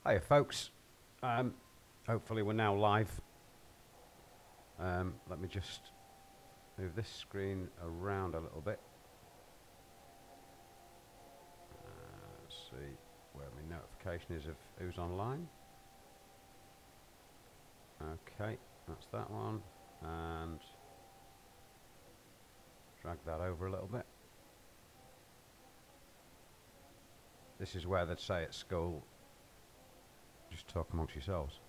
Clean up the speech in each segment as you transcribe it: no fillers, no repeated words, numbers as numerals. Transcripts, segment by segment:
Hiya folks, hopefully we're now live. Let me just move this screen around a little bit. Let's see where my notification is of who's online. Okay, that's that one, and drag that over a little bit. This is where they'd say at school, just talk amongst yourselves.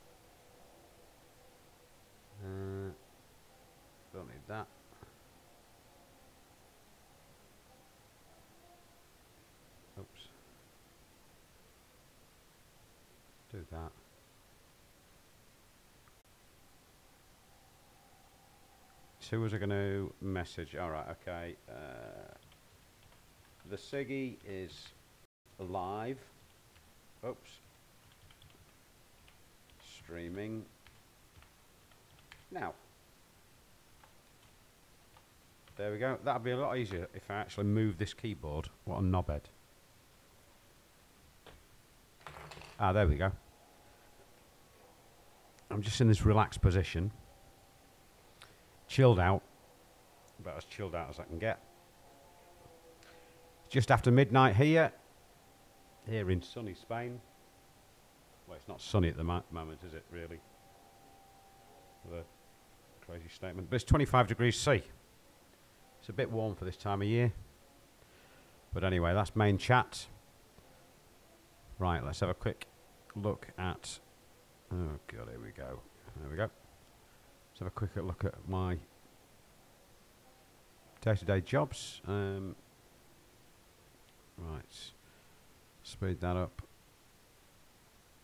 Don't need that. Oops. Do that. So who was I going to message? Alright, okay. The Siggy is live. Oops. Streaming. Now. There we go. That'd be a lot easier if I actually move this keyboard. What a knobhead. Ah, there we go. I'm just in this relaxed position. Chilled out. About as chilled out as I can get. Just after midnight here. Here in sunny Spain. Well, it's not sunny at the moment, is it, really? What a crazy statement. But it's 25 degrees C. It's a bit warm for this time of year. But anyway, that's main chat. Right, let's have a quick look at... Oh, God, here we go. There we go. Let's have a quick look at my day-to-day jobs. Right. Speed that up.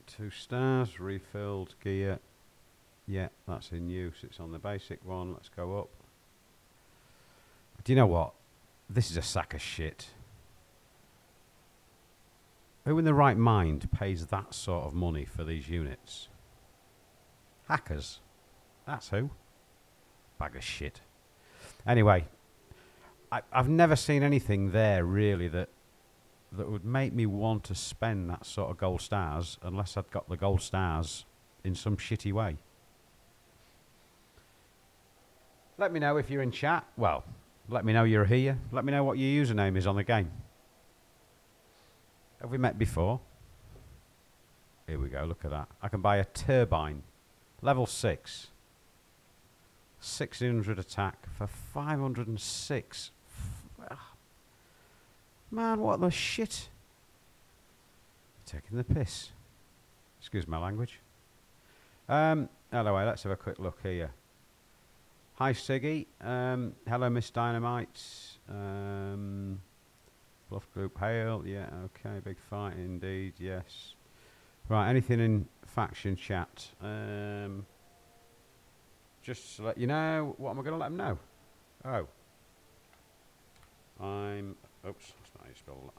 2 stars, refilled gear. Yeah, that's in use. It's on the basic one. Let's go up. Do you know what? This is a sack of shit. Who in the right mind pays that sort of money for these units? Hackers. That's who. Bag of shit. Anyway, I've never seen anything there really that would make me want to spend that sort of gold stars unless I'd got the gold stars in some shitty way. Let me know if you're in chat. Well, let me know you're here. Let me know what your username is on the game. Have we met before? Here we go, look at that. I can buy a turbine. Level 6. 1600 attack for 506. Man, what the shit? Taking the piss. Excuse my language. Anyway, let's have a quick look here. Hi Siggy. Hello Miss Dynamite. Bluff Group Hail. Yeah, okay. Big fight indeed, yes. Right, anything in faction chat? Just to let you know, what am I going to let them know? Oh. Oops, that's not how you spell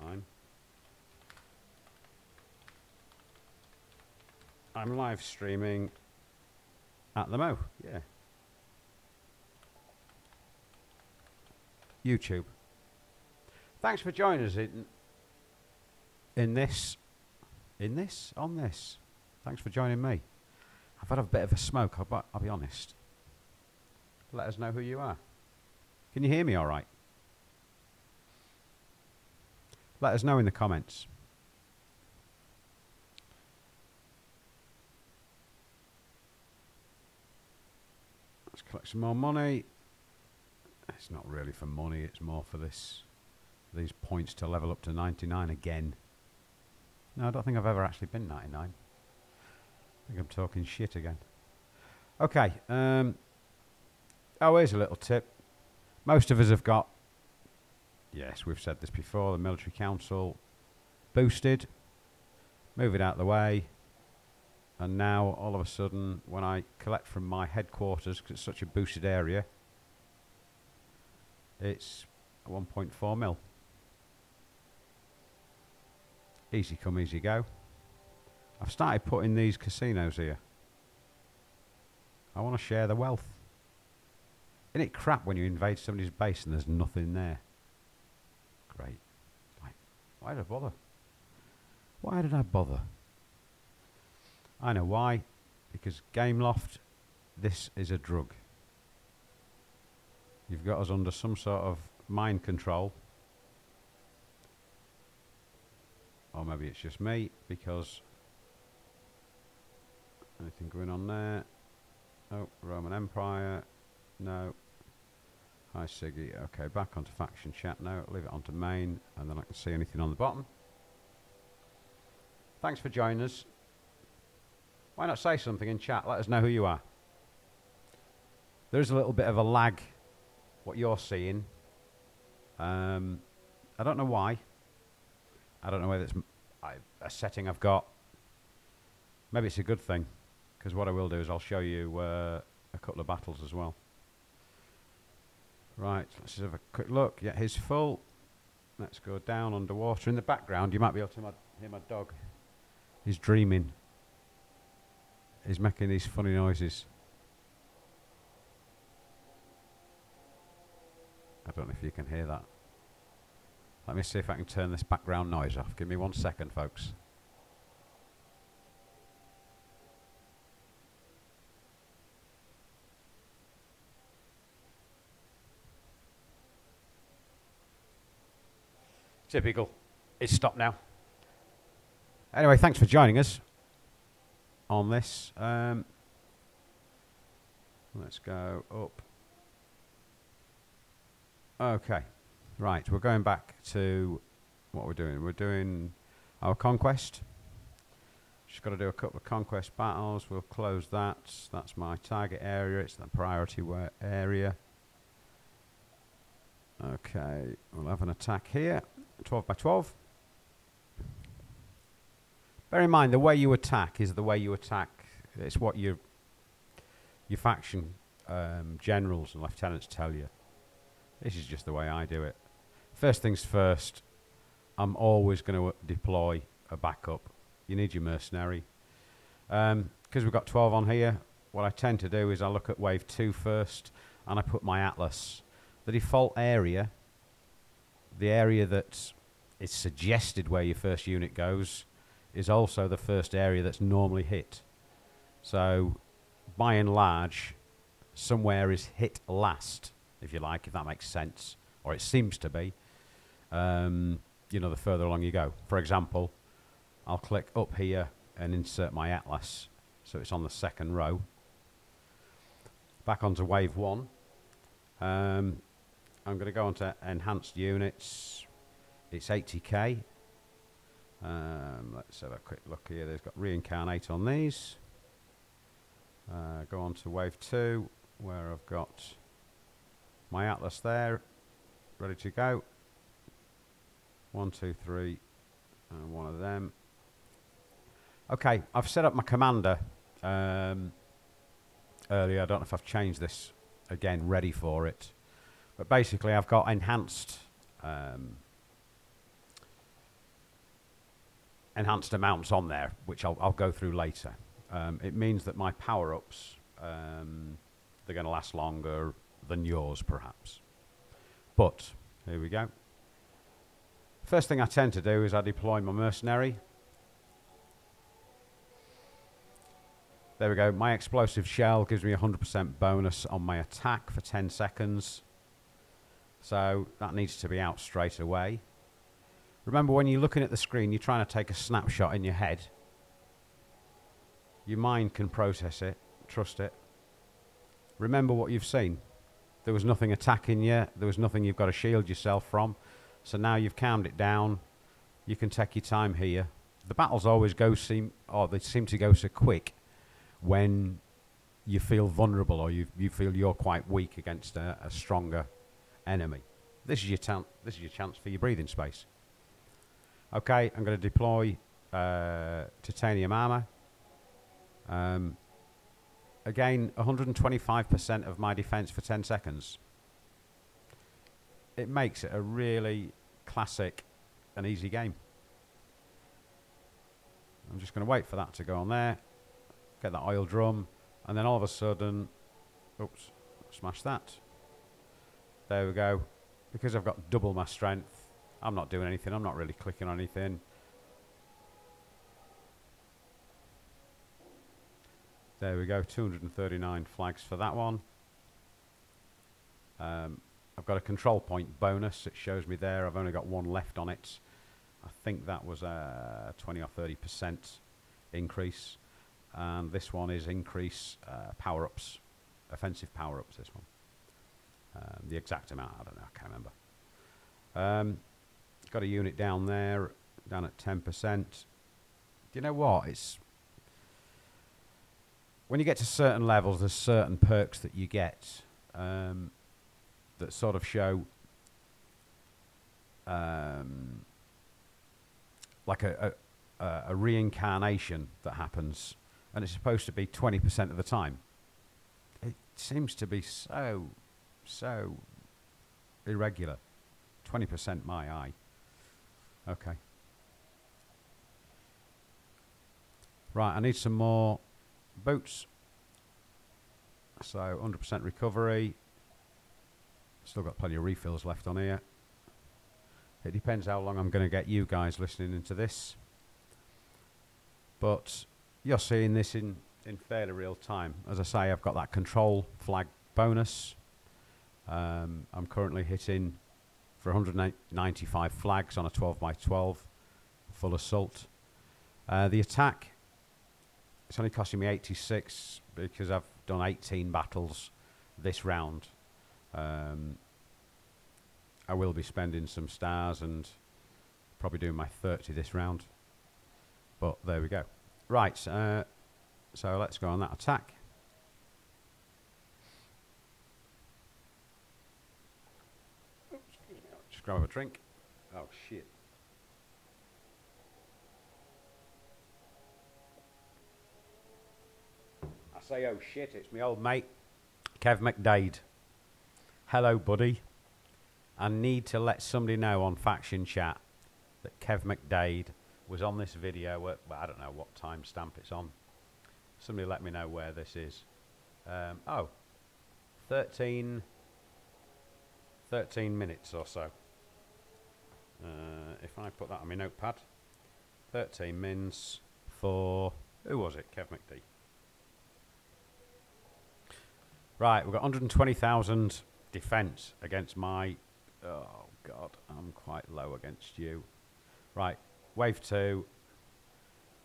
I'm live streaming at the Mo, yeah. YouTube. Thanks for joining us on this. Thanks for joining me. I've had a bit of a smoke, I'll be honest. Let us know who you are. Can you hear me all right? Let us know in the comments. Let's collect some more money. It's not really for money, it's more for these points to level up to 99 again. No, I don't think I've ever actually been 99. I think I'm talking shit again. Okay. Oh, here's a little tip. Most of us have got, yes, we've said this before, the military council boosted. Move it out of the way. And now, all of a sudden, when I collect from my headquarters, because it's such a boosted area, it's 1.4 mil. Easy come, easy go. I've started putting these casinos here. I want to share the wealth. Isn't it crap when you invade somebody's base and there's nothing there? Great. Why did I bother? Why did I bother? I know why. Because Gameloft, this is a drug. You've got us under some sort of mind control. Or maybe it's just me, because anything going on there? Oh, Roman Empire. No. Hi, Siggy. Okay, back onto faction chat now. Leave it onto main, and then I can see anything on the bottom. Thanks for joining us. Why not say something in chat? Let us know who you are. There's a little bit of a lag, what you're seeing. I don't know why. I don't know whether it's a setting I've got. Maybe it's a good thing, because what I will do is I'll show you a couple of battles as well. Right, let's just have a quick look. Yeah, he's full. Let's go down underwater. In the background, you might be able to hear my dog. He's dreaming. He's making these funny noises. I don't know if you can hear that. Let me see if I can turn this background noise off. Give me 1 second, folks. Typical. It's stopped now. Anyway, thanks for joining us on this. Let's go up. Okay. Right, we're going back to what we're doing. We're doing our conquest. Just got to do a couple of conquest battles. We'll close that. That's my target area. It's the priority area. Okay, we'll have an attack here. 12 by 12. Bear in mind, the way you attack is the way you attack. It's what your faction generals and lieutenants tell you. This is just the way I do it. First things first, I'm always going to deploy a backup. You need your mercenary. Because we've got 12 on here, what I tend to do is I look at wave 2 first, and I put my atlas. The default area, the area that is suggested where your first unit goes, is also the first area that's normally hit. So, by and large, somewhere is hit last, if you like, if that makes sense, or it seems to be. You know, the further along you go. For example, I'll click up here and insert my atlas, so it's on the second row. Back onto wave 1. I'm going to go onto enhanced units. It's 80k. Let's have a quick look here. There's got reincarnate on these. Go on to wave 2, where I've got my atlas there, ready to go. 1, 2, 3, and one of them. Okay, I've set up my commander earlier. I don't know if I've changed this again, ready for it. But basically, I've got enhanced amounts on there, which I'll go through later. It means that my power-ups, they're going to last longer than yours, perhaps. But, here we go. First thing I tend to do is I deploy my mercenary. There we go. My explosive shell gives me a 100% bonus on my attack for 10 seconds. So that needs to be out straight away. Remember, when you're looking at the screen, you're trying to take a snapshot in your head. Your mind can process it. Trust it. Remember what you've seen. There was nothing attacking you. There was nothing you've got to shield yourself from. So now you've calmed it down. You can take your time here. The battles always they seem to go so quick when you feel vulnerable, or you feel you're quite weak against a stronger enemy. This is your chance for your breathing space. Okay, I'm going to deploy titanium armor. Again, 125% of my defense for 10 seconds. It makes it a really classic and easy game. I'm just going to wait for that to go on there. Get that oil drum. And then all of a sudden... Oops. Smash that. There we go. Because I've got double my strength, I'm not doing anything. I'm not really clicking on anything. There we go, 239 flags for that one. I've got a control point bonus. It shows me there. I've only got one left on it. I think that was a 20 or 30% increase. And this one is increase power-ups, offensive power-ups, this one. The exact amount, I don't know, I can't remember. Got a unit down there, down at 10%. Do you know what? It's when you get to certain levels, there's certain perks that you get that sort of show like a reincarnation that happens, and it's supposed to be 20% of the time. It seems to be so irregular. 20% my eye. Okay. Right, I need some more boots. So 100% recovery. Still got plenty of refills left on here. It depends how long I'm going to get you guys listening into this. But you're seeing this in fairly real time. As I say, I've got that control flag bonus. I'm currently hitting for 195 flags on a 12x12 full assault. The attack, it's only costing me 86 because I've done 18 battles this round. I will be spending some stars and probably doing my 30 this round. But there we go. Right, so let's go on that attack. Oops, excuse me, I'll just grab a drink. Oh, shit. I say, oh, shit, it's my old mate, Kev McDade. Hello, buddy. I need to let somebody know on Faction Chat that Kev McDade was on this video at, well, I don't know what timestamp it's on. Somebody let me know where this is. Oh, 13 minutes or so. If I put that on my notepad, 13 mins for, who was it? Kev McD. Right, we've got 120,000 defense against my, oh God, I'm quite low against you. Right, wave 2.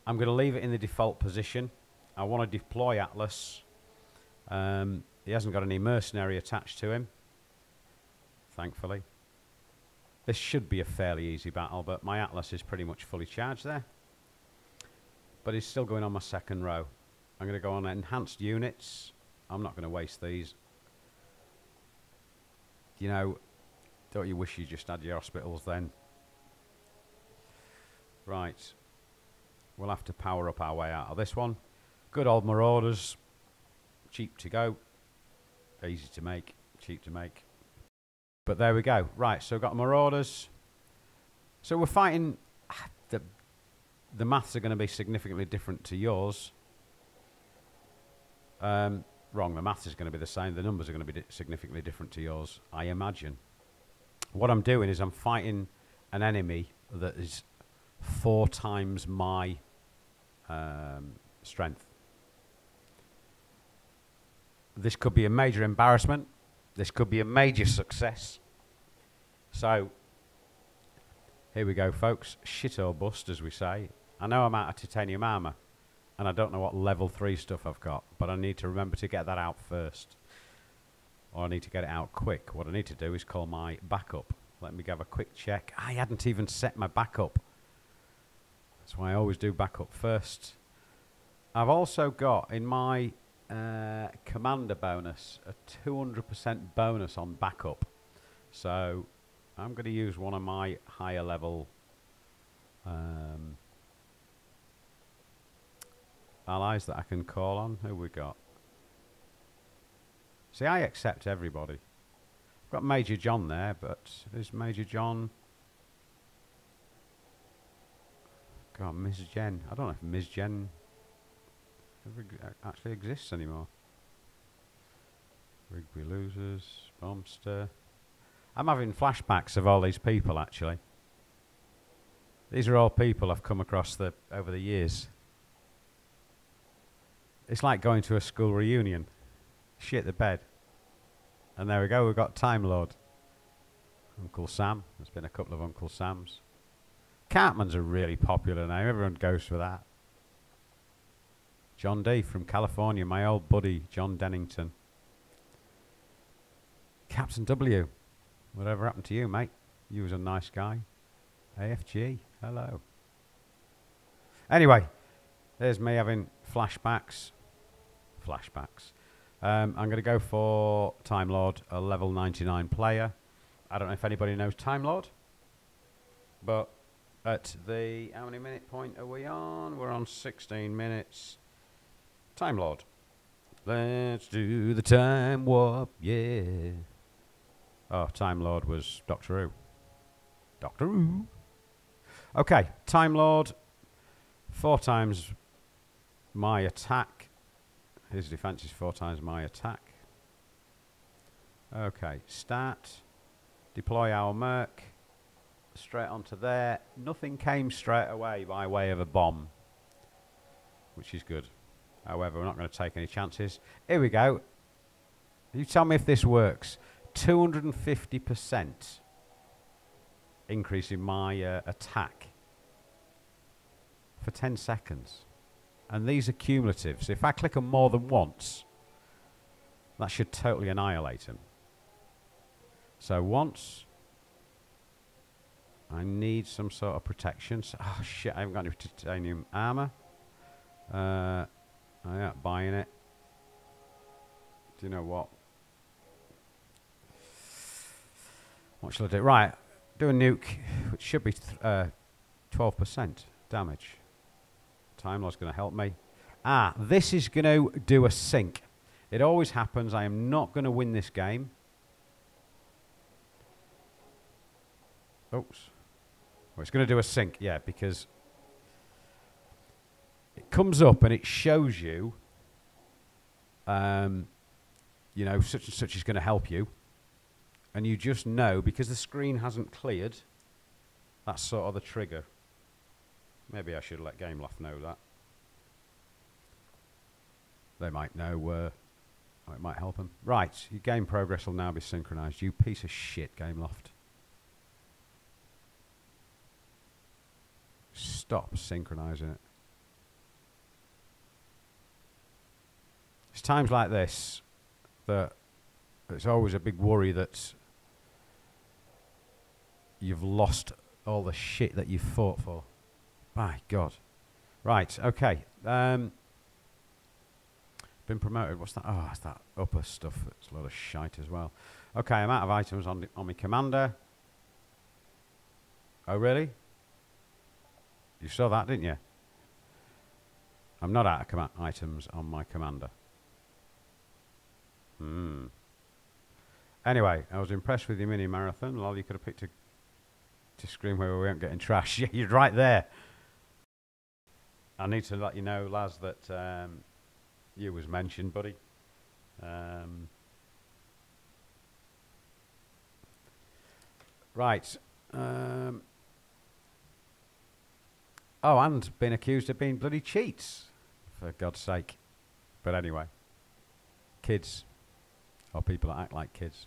I'm going to leave it in the default position. I want to deploy Atlas. He hasn't got any mercenary attached to him, thankfully. This should be a fairly easy battle, but my Atlas is pretty much fully charged there. But he's still going on my second row. I'm going to go on enhanced units. I'm not going to waste these. You know, don't you wish you just had your hospitals then? Right. We'll have to power up our way out of this one. Good old Marauders. Cheap to go. Easy to make. Cheap to make. But there we go. Right, so we've got Marauders. So we're fighting... The maths are going to be significantly different to yours. Wrong, the maths is going to be the same. The numbers are going to be significantly different to yours, I imagine. What I'm doing is I'm fighting an enemy that is 4 times my strength. This could be a major embarrassment. This could be a major success. So, here we go, folks. Shit or bust, as we say. I know I'm out of titanium armour, and I don't know what level 3 stuff I've got, but I need to remember to get that out first. Or I need to get it out quick. What I need to do is call my backup. Let me have a quick check. I hadn't even set my backup. That's why I always do backup first. I've also got in my commander bonus a 200% bonus on backup. So I'm going to use one of my higher level allies that I can call on. Who we got? See, I accept everybody. I've got Major John there, but is Major John... God, Ms. Jen. I don't know if Ms. Jen actually exists anymore. Rigby Losers, Bombster. I'm having flashbacks of all these people, actually. These are all people I've come across over the years. It's like going to a school reunion. Shit the bed. And there we go, we've got Time Lord. Uncle Sam. There's been a couple of Uncle Sams. Cartman's a really popular name. Everyone goes for that. John D. from California. My old buddy, John Dennington. Captain W. Whatever happened to you, mate? You was a nice guy. AFG. Hello. Anyway, there's me having flashbacks. I'm going to go for Time Lord, a level 99 player. I don't know if anybody knows Time Lord, but at the, how many minute point are we on? We're on 16 minutes. Time Lord. Let's do the time warp, yeah. Oh, Time Lord was Doctor Who. Doctor Who. Okay, Time Lord. 4 times my attack. His defense is 4 times my attack. Okay, start. Deploy our Merc. Straight onto there. Nothing came straight away by way of a bomb, which is good. However, we're not going to take any chances. Here we go. You tell me if this works. 250% increase in my attack for 10 seconds. And these are cumulative. So if I click them more than once, that should totally annihilate him. So once, I need some sort of protection. So, oh shit, I haven't got any titanium armor. I'm not buying it. Do you know what? What shall I do? Right, do a nuke, which should be 12% damage. Time Lord's going to help me. Ah, this is going to do a sink. It always happens. I am not going to win this game. Oops. Well, it's going to do a sink, yeah, because it comes up and it shows you, you know, such and such is going to help you. And you just know, because the screen hasn't cleared, that's sort of the trigger. Maybe I should let GameLoft know that. They might know, it might help them. Right, your game progress will now be synchronized. You piece of shit, GameLoft. Stop synchronizing it. It's times like this that it's always a big worry that you've lost all the shit that you fought for. My God. Right, okay. Been promoted. What's that? Oh, it's that upper stuff. It's a lot of shite as well. Okay, I'm out of items on my commander. Oh, really? You saw that, didn't you? I'm not out of items on my commander. Anyway, I was impressed with your mini marathon. Lol, you could have picked a screen where we weren't getting trash. Yeah, you're right there. I need to let you know, Laz, that you was mentioned, buddy. Right. Oh, and been accused of being bloody cheats, for God's sake. But anyway, kids, or people that act like kids.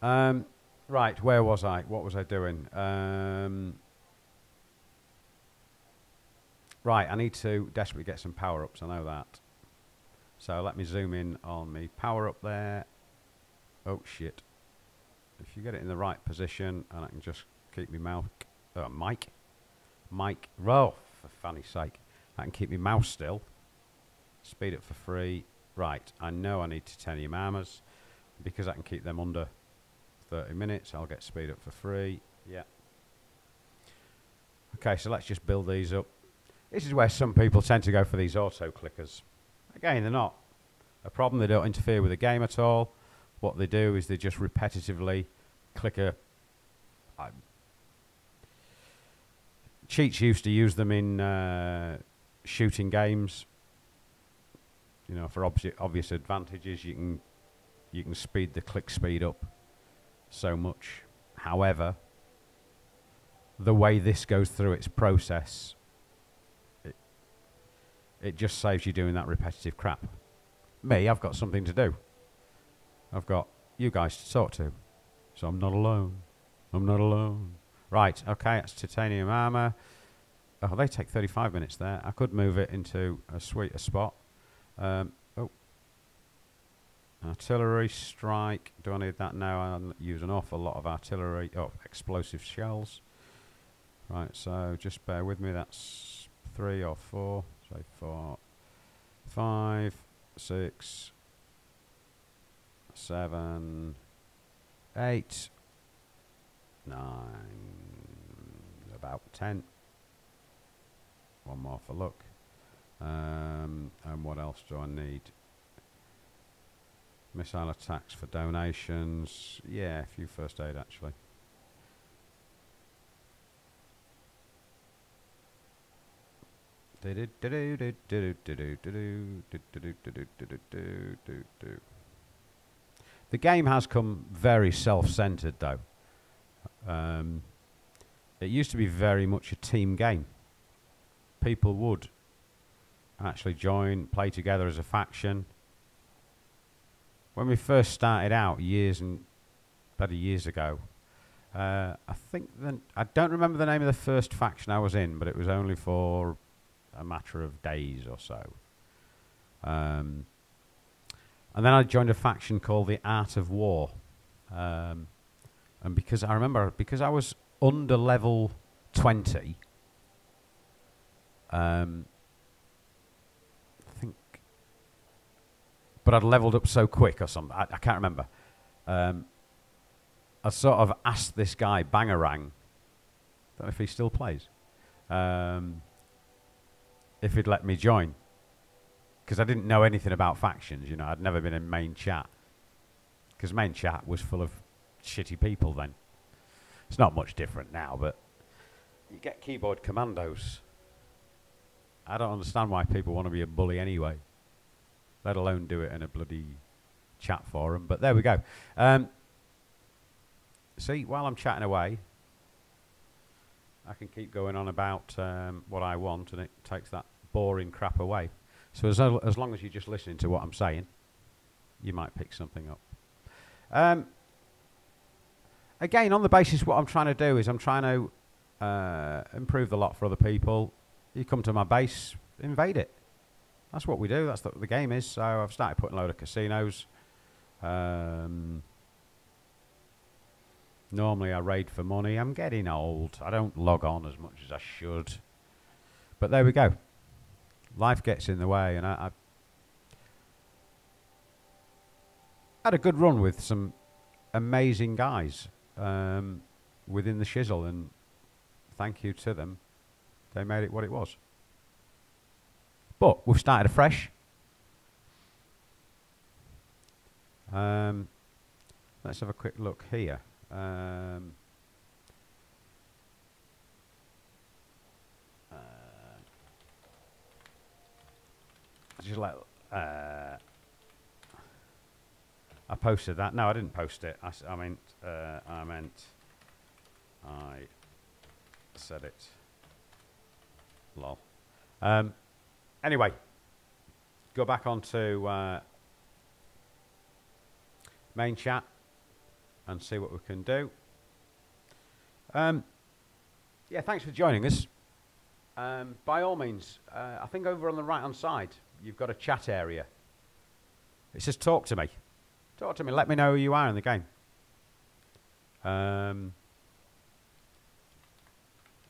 Right, where was I? What was I doing? Right, I need to desperately get some power-ups, I know that. So let me zoom in on me power-up there. Oh, shit. If you get it in the right position, and I can just keep my mic, roll, for fanny's sake. I can keep my mouse still. Speed up for free. Right, I know I need titanium armors. Because I can keep them under 30 minutes, I'll get speed up for free. Yeah. Okay, so let's just build these up. This is where some people tend to go for these auto clickers. Again, they're not a problem. They don't interfere with the game at all. What they do is they just repetitively click a... Cheats used to use them in shooting games. You know, for obvious advantages, you can speed the click speed up so much. However, the way this goes through its process, it just saves you doing that repetitive crap. Me, I've got something to do. I've got you guys to talk to. So I'm not alone. I'm not alone. Right, okay, that's titanium armor. Oh, they take 35 minutes there. I could move it into a sweeter spot. Oh. Artillery strike. Do I need that now? I use an awful lot of artillery. Oh, explosive shells. Right, so just bear with me. That's 3 or 4. Say 4, 5, 6, 7, 8, 9, about 10. One more for luck. And what else do I need? Missile attacks for donations. Yeah, a few first aid actually. The game has come very self-centered though. It used to be very much a team game. People would actually join, play together as a faction. When we first started out bloody years ago, I think I don't remember the name of the first faction I was in, but it was only for a matter of days or so. And then I joined a faction called the Art of War. And because I remember, because I was under level 20, I think, but I'd leveled up so quick or something, I can't remember. I sort of asked this guy, Bangarang, don't know if he still plays, if he'd let me join. Because I didn't know anything about factions, you know, I'd never been in main chat. Because main chat was full of shitty people then. It's not much different now, but you get keyboard commandos. I don't understand why people want to be a bully anyway, let alone do it in a bloody chat forum, but there we go. See, while I'm chatting away, I can keep going on about what I want, and it takes that boring crap away. So as long as you're just listening to what I'm saying, you might pick something up. Again, on the basis what I'm trying to do is I'm trying to improve the lot for other people. You come to my base, invade it. That's what we do. That's what the game is. So I've started putting a load of casinos. Normally I raid for money. I'm getting old. I don't log on as much as I should. But there we go. Life gets in the way, and I had a good run with some amazing guys within the shizzle, and thank you to them. They made it what it was. But we've started afresh. Let's have a quick look here. Just like I posted that. No, I didn't post it. I said it. Lol. Anyway, go back onto main chat and see what we can do. Yeah, thanks for joining us. By all means, I think over on the right hand side you've got a chat area. It says talk to me. Talk to me, let me know who you are in the game.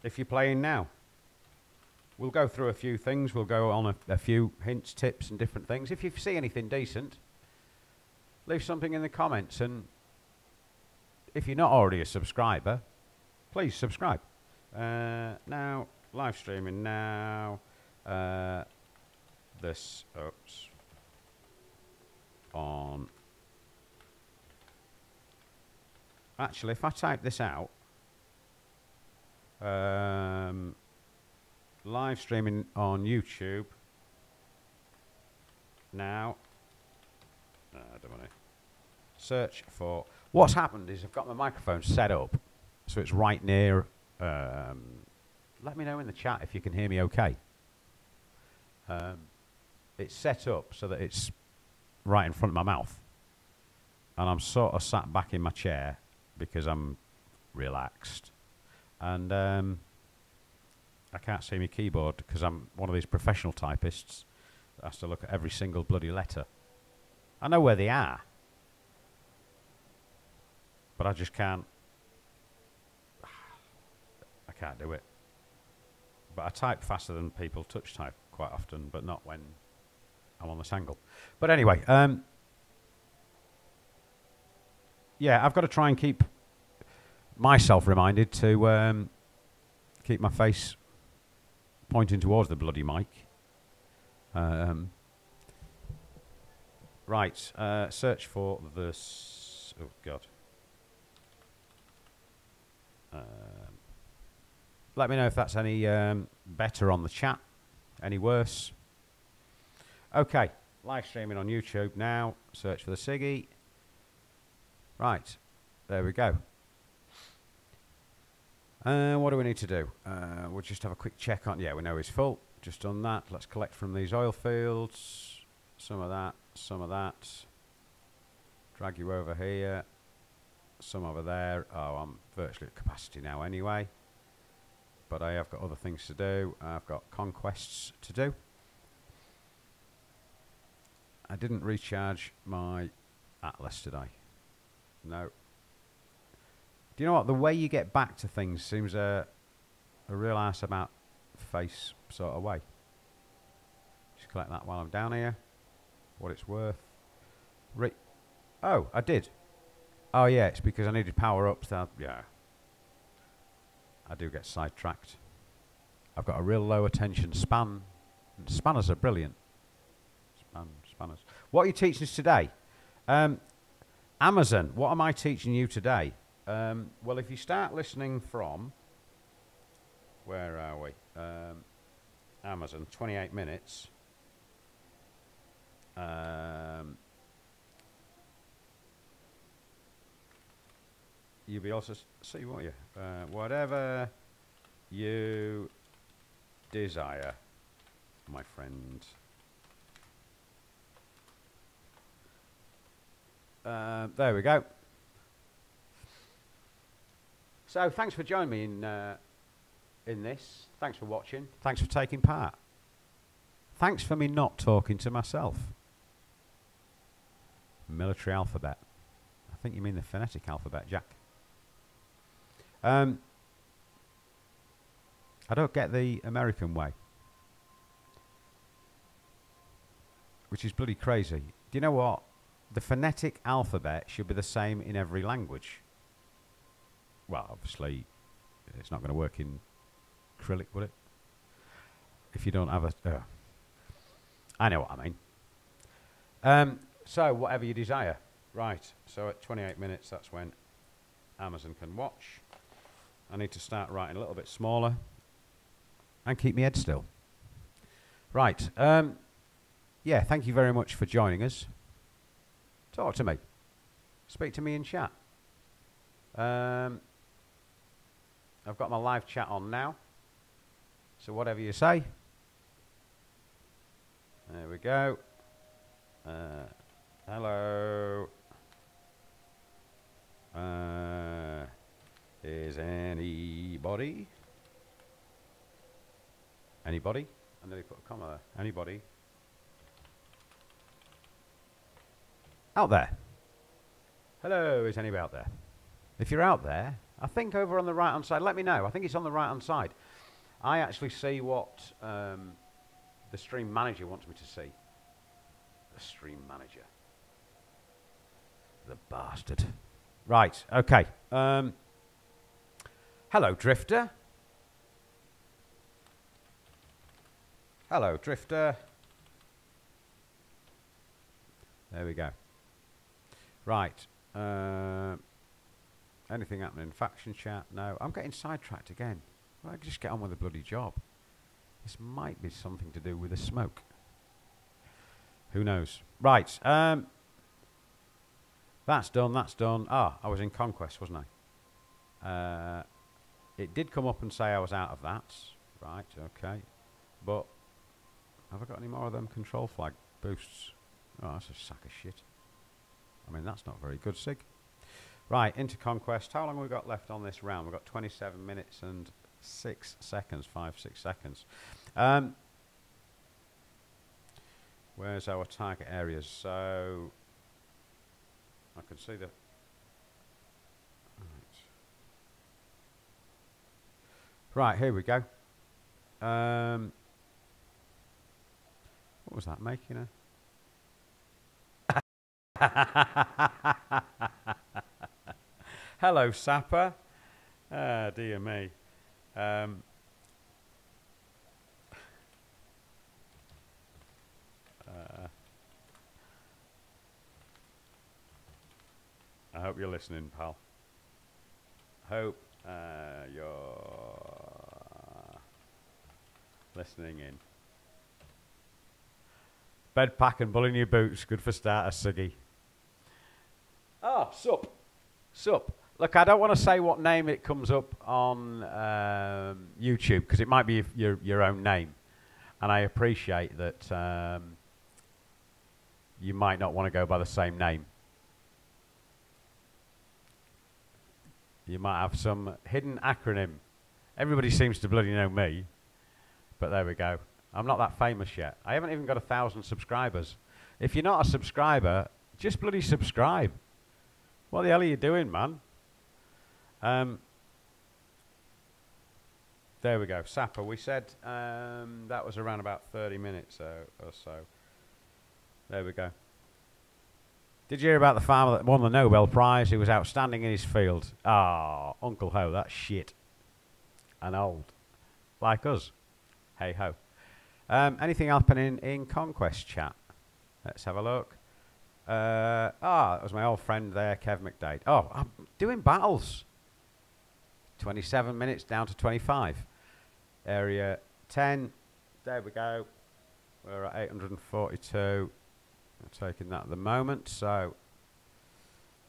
If you're playing now, we'll go through a few things. We'll go on a few hints, tips and different things. If you see anything decent, leave something in the comments, and if you're not already a subscriber, please subscribe. Now, live streaming now. This oops on. Actually, if I type this out, live streaming on YouTube now. I don't want to search for. What's happened is I've got my microphone set up so it's right near. Let me know in the chat if you can hear me okay. it's set up so that it's right in front of my mouth. And I'm sort of sat back in my chair because I'm relaxed. And I can't see my keyboard because I'm one of these professional typists that has to look at every single bloody letter. I know where they are, but I just can't. I can't do it. But I type faster than people touch type quite often, but not when I'm on this angle. But anyway, yeah, I've got to try and keep myself reminded to keep my face pointing towards the bloody mic. Right, search for the... oh, God. Let me know if that's any better on the chat, any worse. Okay, live streaming on YouTube now. Search for the Siggy. Right, there we go. What do we need to do? We'll just have a quick check on... yeah, we know he's full. Just done that. Let's collect from these oil fields. Some of that, some of that. Drag you over here. Some over there. Oh, I'm virtually at capacity now anyway. But I have got other things to do. I've got conquests to do. I didn't recharge my Atlas today. No. Do you know what? The way you get back to things seems a real ass about face sort of way. Just collect that while I'm down here. What it's worth. Oh, I did. Oh, yeah, it's because I needed power-ups. Yeah. I do get sidetracked. I've got a real low attention span. And spanners are brilliant. Spanners. What are you teaching us today? Amazon, what am I teaching you today? Well, if you start listening from... where are we? Amazon, 28 minutes. You'll be also see, won't you? Whatever you desire, my friend. There we go. So thanks for joining me in this. Thanks for watching. Thanks for taking part. Thanks for me not talking to myself. Military alphabet. I think you mean the phonetic alphabet, Jack. I don't get the American way, which is bloody crazy. Do you know what? The phonetic alphabet should be the same in every language. Well, obviously, it's not going to work in Cyrillic, would it? If you don't have a... I know what I mean. So, whatever you desire. Right, so at 28 minutes, that's when Amazon can watch. I need to start writing a little bit smaller and keep my head still. Right, yeah, thank you very much for joining us. Talk to me. Speak to me in chat. I've got my live chat on now. So whatever you say. There we go. Hello. Is anybody? Anybody? I nearly put a comma there. Anybody? Out there. Hello, is anybody out there? If you're out there, I think over on the right hand side, let me know. I think it's on the right hand side. I actually see what the stream manager wants me to see. The stream manager. The bastard. Right, okay. Hello, Drifter. Hello, Drifter. There we go. Right. Anything happening in faction chat? No. I'm getting sidetracked again. Well, I can just get on with the bloody job. This might be something to do with the smoke. Who knows? Right. That's done. That's done. Ah, I was in Conquest, wasn't I? It did come up and say I was out of that. Right. Okay. But Have I got any more of them control flag boosts? Oh, that's a sack of shit. I mean, that's not very good, Sig. Right, into Conquest. How long have we got left on this round? We've got 27 minutes and 6 seconds, 6 seconds. Where's our target areas? So, I can see the... Right, here we go. What was that making Hello, Sapper. Ah, dear me. I hope you're listening, pal. Hope you're listening in. Bed pack and bull in your boots. Good for starters, Siggy. Oh, sup. Sup. Look, I don't want to say what name it comes up on YouTube, because it might be your own name. And I appreciate that you might not want to go by the same name. You might have some hidden acronym. Everybody seems to bloody know me. But there we go. I'm not that famous yet. I haven't even got 1,000 subscribers. If you're not a subscriber, just bloody subscribe. What the hell are you doing, man? There we go. Sapper, we said that was around about 30 minutes or so. There we go. Did you hear about the farmer that won the Nobel Prize? He was outstanding in his field. Ah, Uncle Ho, that's shit. And old. Like us. Hey ho. Anything happening in Conquest chat? Let's have a look. That was my old friend there, Kev McDade. Oh, I'm doing battles. 27 minutes down to 25. Area 10. There we go. We're at 842. I'm taking that at the moment. So,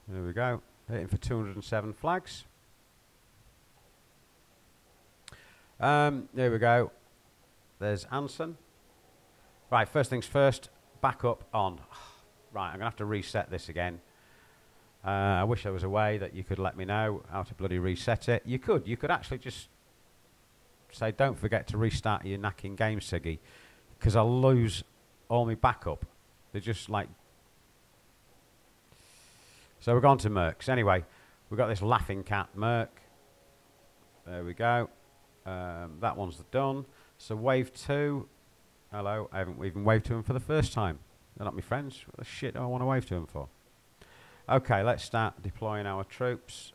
there we go. Hitting for 207 flags. There we go. There's Anson. Right, first things first, back up on. Right, I'm going to have to reset this again. I wish there was a way that you could let me know how to bloody reset it. You could actually just say, don't forget to restart your knacking game, Siggy, because I'll lose all my backup. They're just like... So we're going to Mercs. Anyway, we've got this laughing cat Merc. There we go. That one's done. So wave 2, hello, I haven't even waved to them for the first time. They're not my friends. What the shit do I want to wave to them for? Okay, let's start deploying our troops.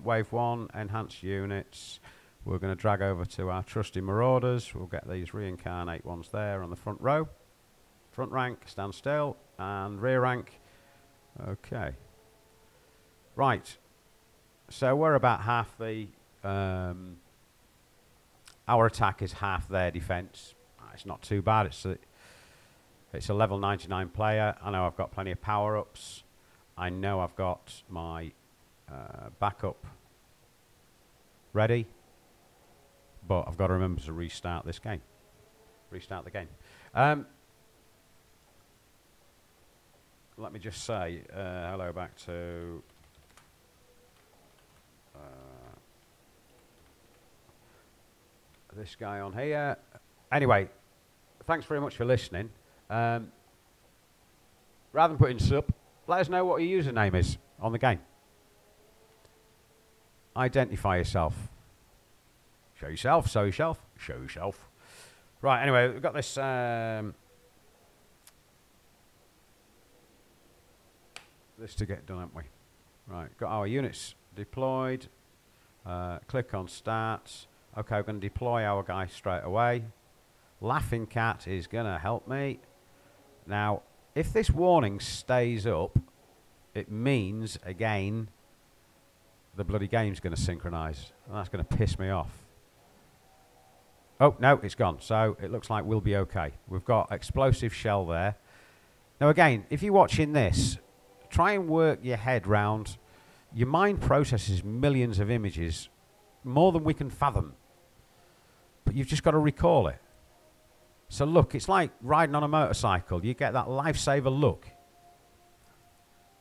Wave 1, enhanced units. We're going to drag over to our trusty Marauders. We'll get these reincarnate ones there on the front row. Front rank, stand still, and rear rank. Okay. Right. So we're about half the... our attack is half their defence. It's not too bad. It's a level 99 player. I know I've got plenty of power-ups. I know I've got my backup ready. But I've got to remember to restart this game. Restart the game. Let me just say hello back to... this guy on here. Anyway, thanks very much for listening. Rather than putting sup, let us know what your username is on the game. Identify yourself. Show yourself, show yourself, show yourself. Right, anyway, we've got this... this to get done, haven't we? Right, got our units deployed. Click on Start. Okay, we're going to deploy our guy straight away. Laughing Cat is going to help me. Now, if this warning stays up, it means, again, the bloody game's going to synchronise. And that's going to piss me off. Oh, no, it's gone. So it looks like we'll be okay. We've got explosive shell there. Now, again, if you're watching this, try and work your head round. Your mind processes millions of images, more than we can fathom. But you've just got to recall it. So look, it's like riding on a motorcycle. You get that lifesaver look.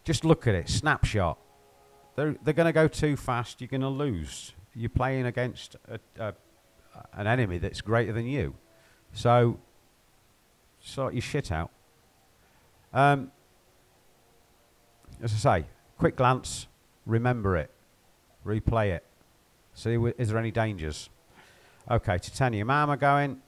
Just look at it, snapshot. They're going to go too fast. You're going to lose. You're playing against an enemy that's greater than you. So sort your shit out. As I say, quick glance, remember it, replay it. See, is there any dangers? Okay, titanium armor going.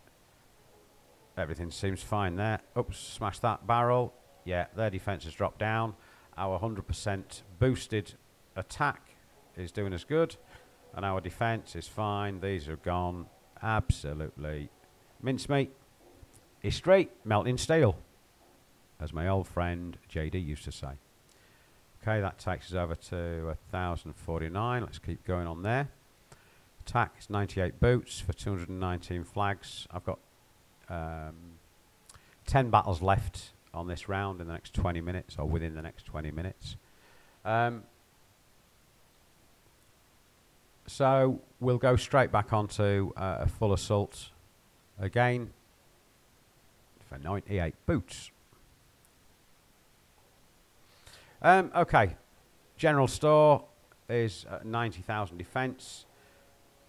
Everything seems fine there. Oops, smash that barrel. Yeah, their defense has dropped down. Our 100% boosted attack is doing us good. And our defense is fine. These are gone. Absolutely. Mincemeat. History, melting steel. As my old friend JD used to say. Okay, that takes us over to 1,049. Let's keep going on there. Attack is 98 boots for 219 flags. I've got 10 battles left on this round in the next 20 minutes, or within the next 20 minutes. So we'll go straight back onto a full assault again for 98 boots. Okay, general store is 90,000 defense.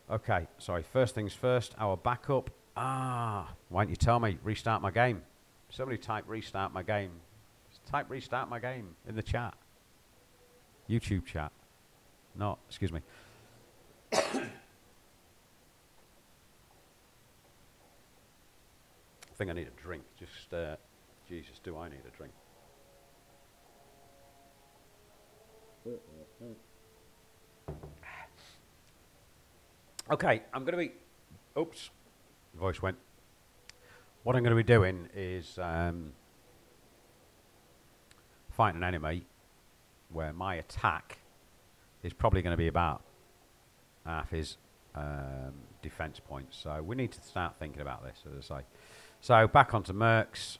Okay, sorry, first things first, our backup. Why don't you tell me, restart my game? Somebody type restart my game. Just type restart my game in the chat. YouTube chat. No, excuse me. I think I need a drink. Just, Jesus, do I need a drink? Okay, I'm going to be... Oops, voice went. What I'm going to be doing is fighting an enemy where my attack is probably going to be about half his defense points. So we need to start thinking about this, as I say. So back onto Mercs.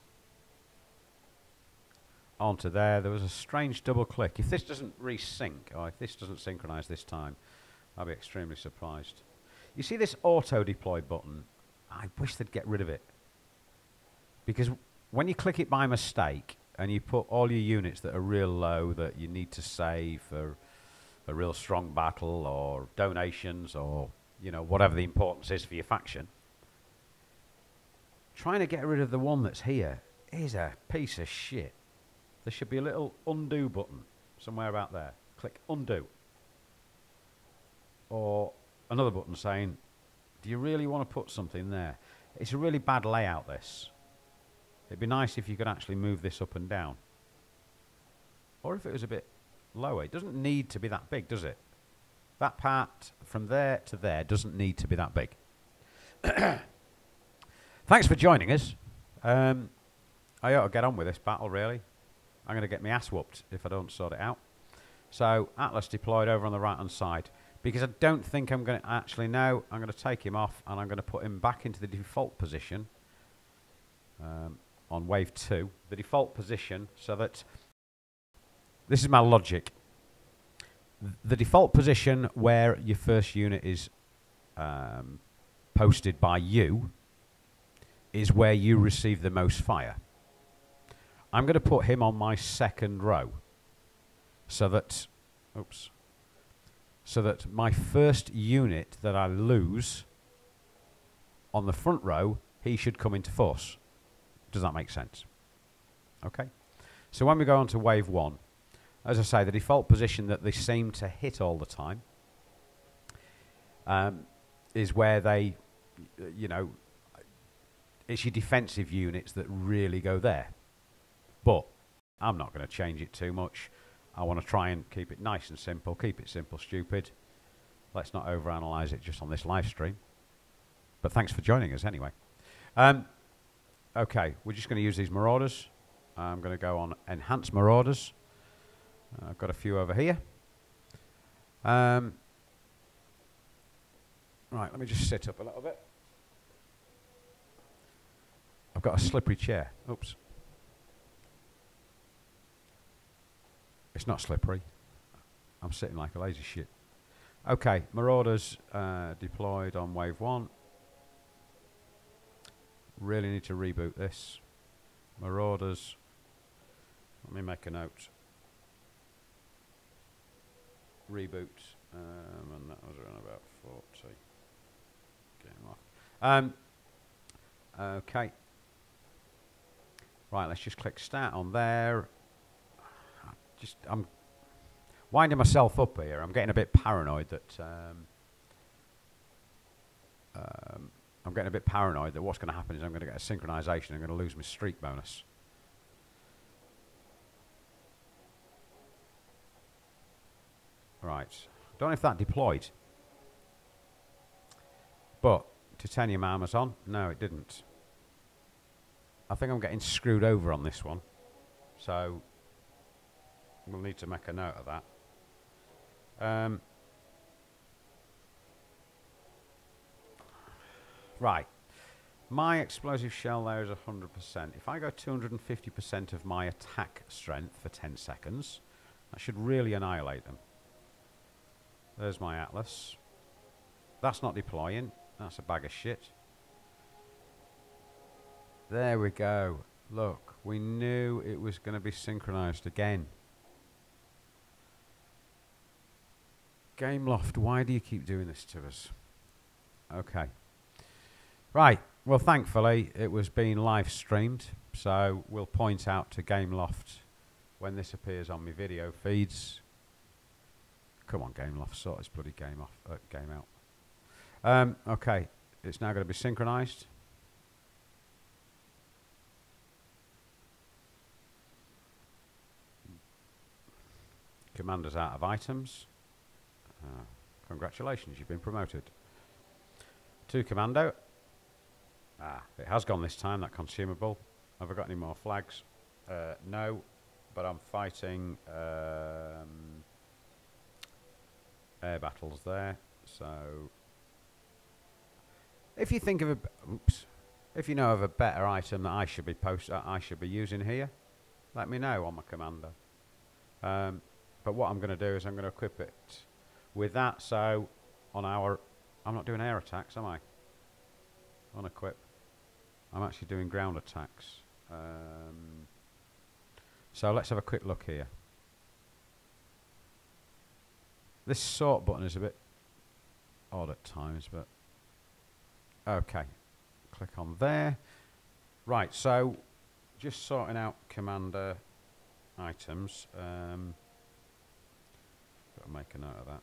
Onto there. There was a strange double click. If this doesn't resync, or if this doesn't synchronize this time, I'll be extremely surprised. You see this auto deploy button? I wish they'd get rid of it. Because when you click it by mistake and you put all your units that are real low that you need to save for a real strong battle or donations or, you know, whatever the importance is for your faction, trying to get rid of the one that's here is a piece of shit. There should be a little undo button somewhere about there. Click undo. Or another button saying, do you really want to put something there? It's a really bad layout, this. It'd be nice if you could actually move this up and down. Or if it was a bit lower. It doesn't need to be that big, does it? That part from there to there doesn't need to be that big. Thanks for joining us. I ought to get on with this battle, really. I'm going to get my ass whooped if I don't sort it out. So, Atlas deployed over on the right-hand side. Because I don't think I'm going to actually know. I'm going to take him off and I'm going to put him back into the default position on wave 2. The default position, so that... This is my logic. The default position where your first unit is posted by you is where you receive the most fire. I'm going to put him on my second row so that... Oops. So that my first unit that I lose on the front row, he should come into force. Does that make sense? Okay. So when we go on to wave 1, as I say, the default position that they seem to hit all the time is where they, you know, it's your defensive units that really go there. But I'm not going to change it too much. I want to try and keep it nice and simple. Keep it simple, stupid. Let's not overanalyze it just on this live stream. But thanks for joining us anyway. Okay, we're just going to use these Marauders. I'm going to go on Enhanced Marauders. I've got a few over here. Right, let me just sit up a little bit. I've got a slippery chair. Oops. It's not slippery. I'm sitting like a lazy shit. Okay, Marauders deployed on wave 1. Really need to reboot this. Marauders. Let me make a note. Reboot. And that was around about 40. Game off. Okay. Right, let's just click start on there. I'm winding myself up here. I'm getting a bit paranoid that what's going to happen is I'm going to get a synchronization. I'm going to lose my streak bonus. Right. Don't know if that deployed. But titanium armor's on. No, it didn't. I think I'm getting screwed over on this one. So we'll need to make a note of that. Right. My explosive shell there is 100%. If I go 250% of my attack strength for 10 seconds, that should really annihilate them. There's my Atlas. That's not deploying. That's a bag of shit. There we go. Look, we knew it was going to be synchronized again. Gameloft, why do you keep doing this to us? Okay. Right. Well, thankfully, it was being live streamed, so we'll point out to Gameloft when this appears on my video feeds. Come on, Gameloft, sort this bloody game out. Okay, it's now going to be synchronized. Commander's out of items. Congratulations, you've been promoted. To Commando. It has gone this time, that consumable. Have I got any more flags? No, but I'm fighting air battles there. So, if you think of if you know of a better item that I should be using here, let me know on my Commander. But what I'm going to do is I'm going to equip it with that. So on I'm not doing air attacks, am I? On equip, I'm actually doing ground attacks. So let's have a quick look here. This sort button is a bit odd at times, but okay. Click on there. Right, so just sorting out Commander items. Got to make a note of that.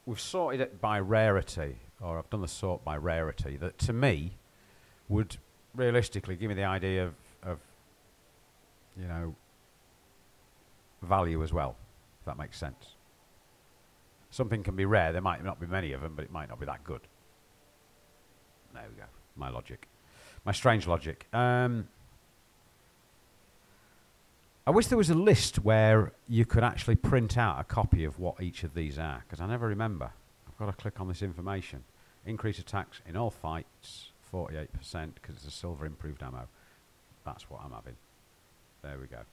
We've sorted it by rarity, or I've done the sort by rarity, that to me would realistically give me the idea of you know, value as well, if that makes sense. Something can be rare, there might not be many of them, but it might not be that good. There we go, my logic. My strange logic. I wish there was a list where you could actually print out a copy of what each of these are, because I never remember. I've got to click on this information. Increase attacks in all fights, 48%, because it's a silver improved ammo. That's what I'm having. There we go.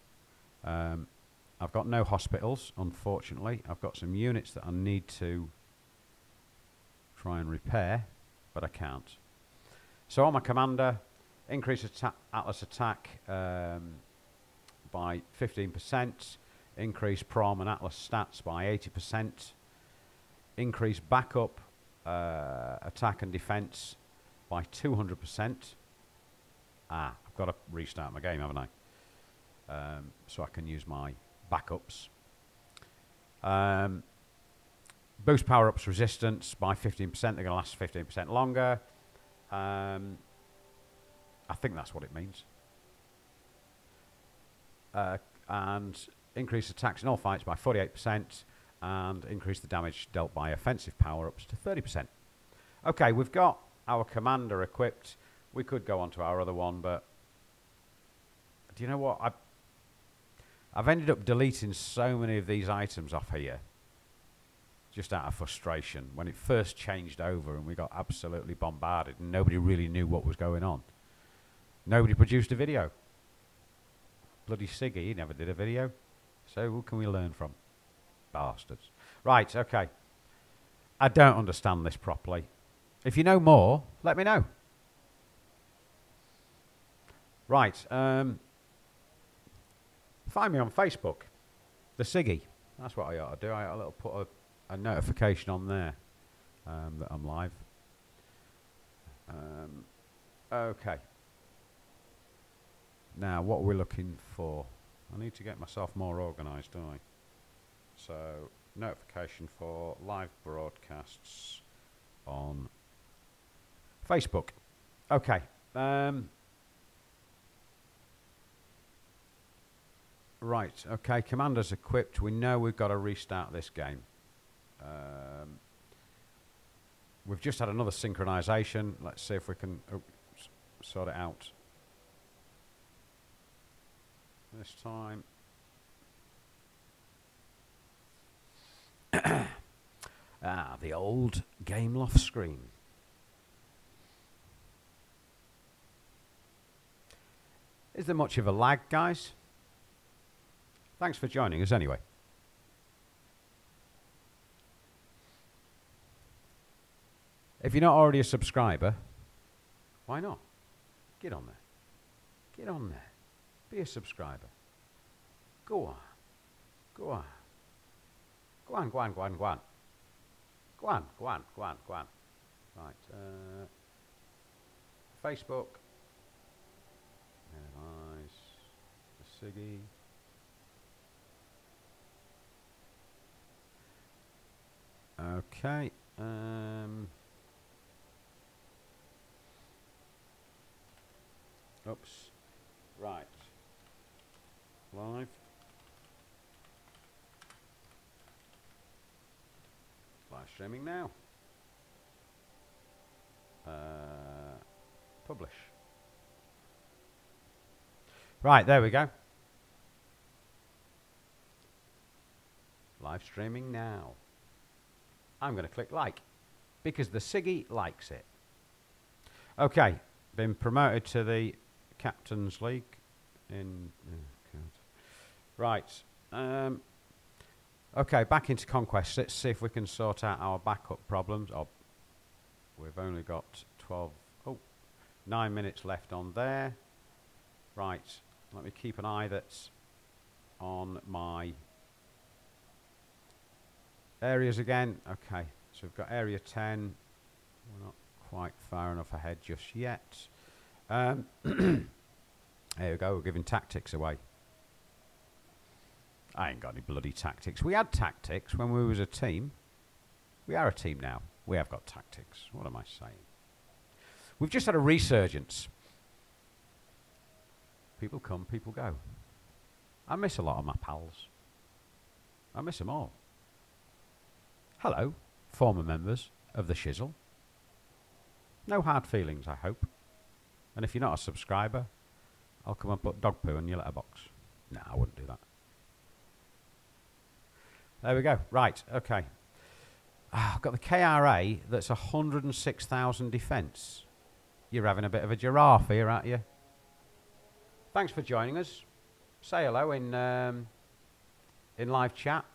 I've got no hospitals, unfortunately. I've got some units that I need to try and repair, but I can't. So on my Commander, increase Atlas attack by 15%, increase Prom and Atlas stats by 80%, increase backup attack and defense by 200%. I've got to restart my game, haven't I? So I can use my backups. Boost power-ups resistance by 15%. They're going to last 15% longer. I think that's what it means. And increase attacks in all fights by 48% and increase the damage dealt by offensive power-ups to 30%. Okay, we've got our Commander equipped. We could go on to our other one, but do you know what? I've ended up deleting so many of these items off here just out of frustration. When it first changed over and we got absolutely bombarded and nobody really knew what was going on. Nobody produced a video. Bloody Siggy, he never did a video. So who can we learn from? Bastards. Right, okay. I don't understand this properly. If you know more, let me know. Right. Find me on Facebook. Thesiggy. That's what I ought to do. I ought to put a notification on there that I'm live. Okay. Now, what we're looking for. I need to get myself more organised, don't I? So, notification for live broadcasts on Facebook. Okay. Right. Okay. Commander's equipped. We know we've got to restart this game. We've just had another synchronisation. Let's see if we can sort it out. This time. The old game loft screen. Is there much of a lag, guys? Thanks for joining us anyway. If you're not already a subscriber, why not? Get on there. Get on there. Be a subscriber. Go on. Go on. Go on, go on, go on, go on. Go on, go on, go on, go on. Right. Facebook. Nice. Thesiggy. Okay. Oops. Right. Live. Live streaming now. Publish. Right, there we go. Live streaming now. I'm going to click like because the Siggy likes it. Okay, been promoted to the Captain's League in right. Okay, back into Conquest. Let's see if we can sort out our backup problems. Oh, we've only got 9 minutes left on there. Right, let me keep an eye that's on my areas again. Okay, so we've got area 10. We're not quite far enough ahead just yet. There we go, we're giving tactics away. I ain't got any bloody tactics. We had tactics when we was a team. We are a team now. We have got tactics. What am I saying? We've just had a resurgence. People come, people go. I miss a lot of my pals. I miss them all. Hello, former members of the Shizzle. No hard feelings, I hope. And if you're not a subscriber, I'll come and put dog poo in your letterbox. No, I wouldn't do that. There we go. Right, okay. I've got the KRA that's 106,000 defence. You're having a bit of a giraffe here, aren't you? Thanks for joining us. Say hello in live chat.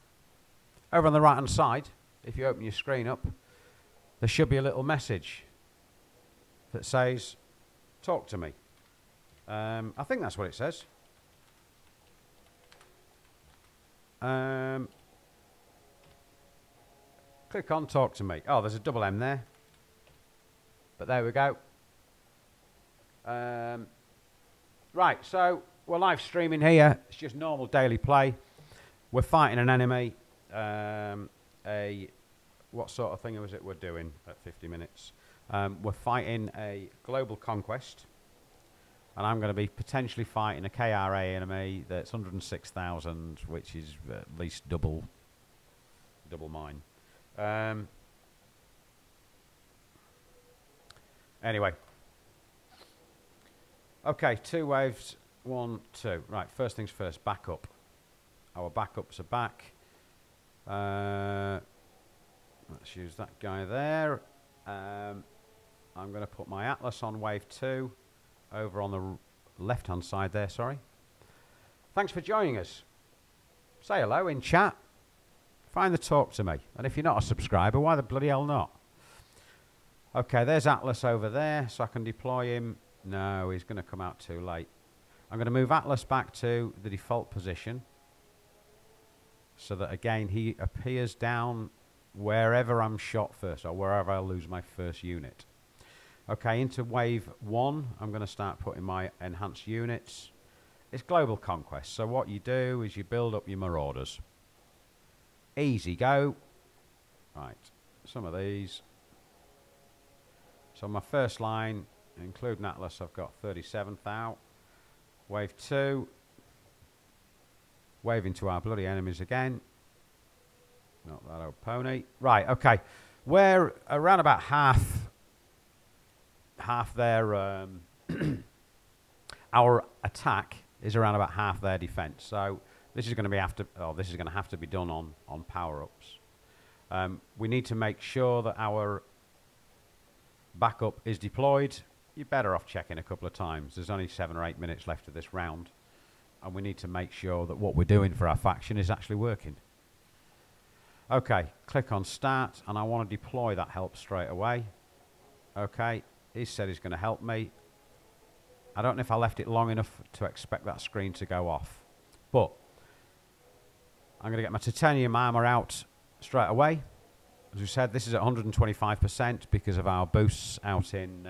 Over on the right-hand side, if you open your screen up, there should be a little message that says, talk to me. I think that's what it says. Click on talk to me. Oh, there's a double M there. But there we go. Right, so we're live streaming here. It's just normal daily play. We're fighting an enemy. What sort of thing was it we're doing at 50 minutes? We're fighting a global conquest. And I'm going to be potentially fighting a KRA enemy that's 106,000, which is at least double mine. Anyway. Okay, 2 waves, 1, 2. Right, first things first, backup. Our backups are back. Let's use that guy there. I'm going to put my Atlas on wave 2 over on the left-hand side there, sorry. Thanks for joining us. Say hello in chat. Find the talk to me. And if you're not a subscriber, why the bloody hell not? Okay, there's Atlas over there, so I can deploy him. No, he's going to come out too late. I'm going to move Atlas back to the default position so that, again, he appears down wherever I'm shot first, or wherever I lose my first unit. Okay, into wave 1, I'm going to start putting my enhanced units. It's global conquest, so what you do is you build up your marauders. Easy go. Right, some of these. So my first line, including Atlas, I've got 37,000. Wave 2. Wave into our bloody enemies again. Not that old pony. Right, okay. We're around about half their our attack is around about half their defense. So this is going to be this is going to have to be done on power-ups. We need to make sure that our backup is deployed. You're better off checking a couple of times. There's only 7 or 8 minutes left of this round, and we need to make sure that what we're doing for our faction is actually working. Okay, click on start, and I want to deploy that help straight away. Okay, he said he's going to help me. I don't know if I left it long enough to expect that screen to go off, but I'm going to get my titanium armor out straight away. As we said, this is at 125% because of our boosts out in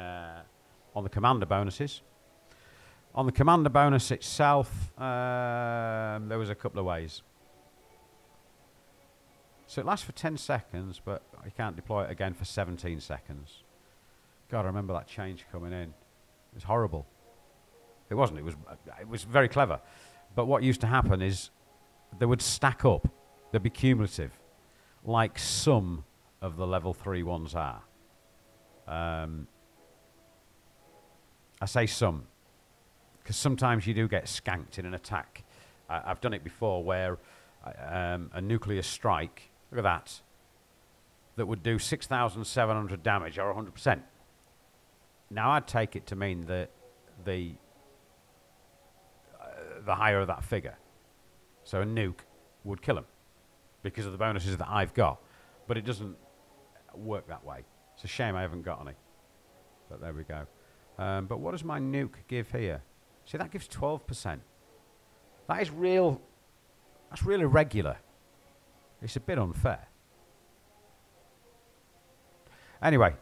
on the commander bonuses. On the commander bonus itself, there was a couple of ways. So it lasts for 10 seconds, but you can't deploy it again for 17 seconds. God, I remember that change coming in. It was horrible. It wasn't. It was very clever. But what used to happen is they would stack up. They'd be cumulative, like some of the level 3 ones are. I say some, because sometimes you do get skanked in an attack. I've done it before where a nuclear strike, look at that would do 6,700 damage or 100%. Now I'd take it to mean that the higher that figure. So a nuke would kill him because of the bonuses that I've got. But it doesn't work that way. It's a shame I haven't got any. But there we go. But what does my nuke give here? See, that gives 12%. That is real. That's really regular. It's a bit unfair. Anyway,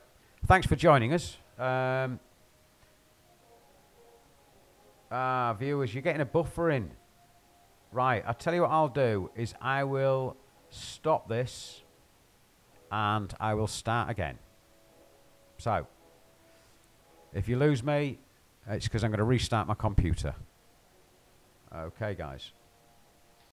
thanks for joining us. Viewers, you're getting a buffer in. Right, I'll tell you what I'll do is I will stop this and I will start again. So, if you lose me, it's because I'm going to restart my computer. Okay, guys.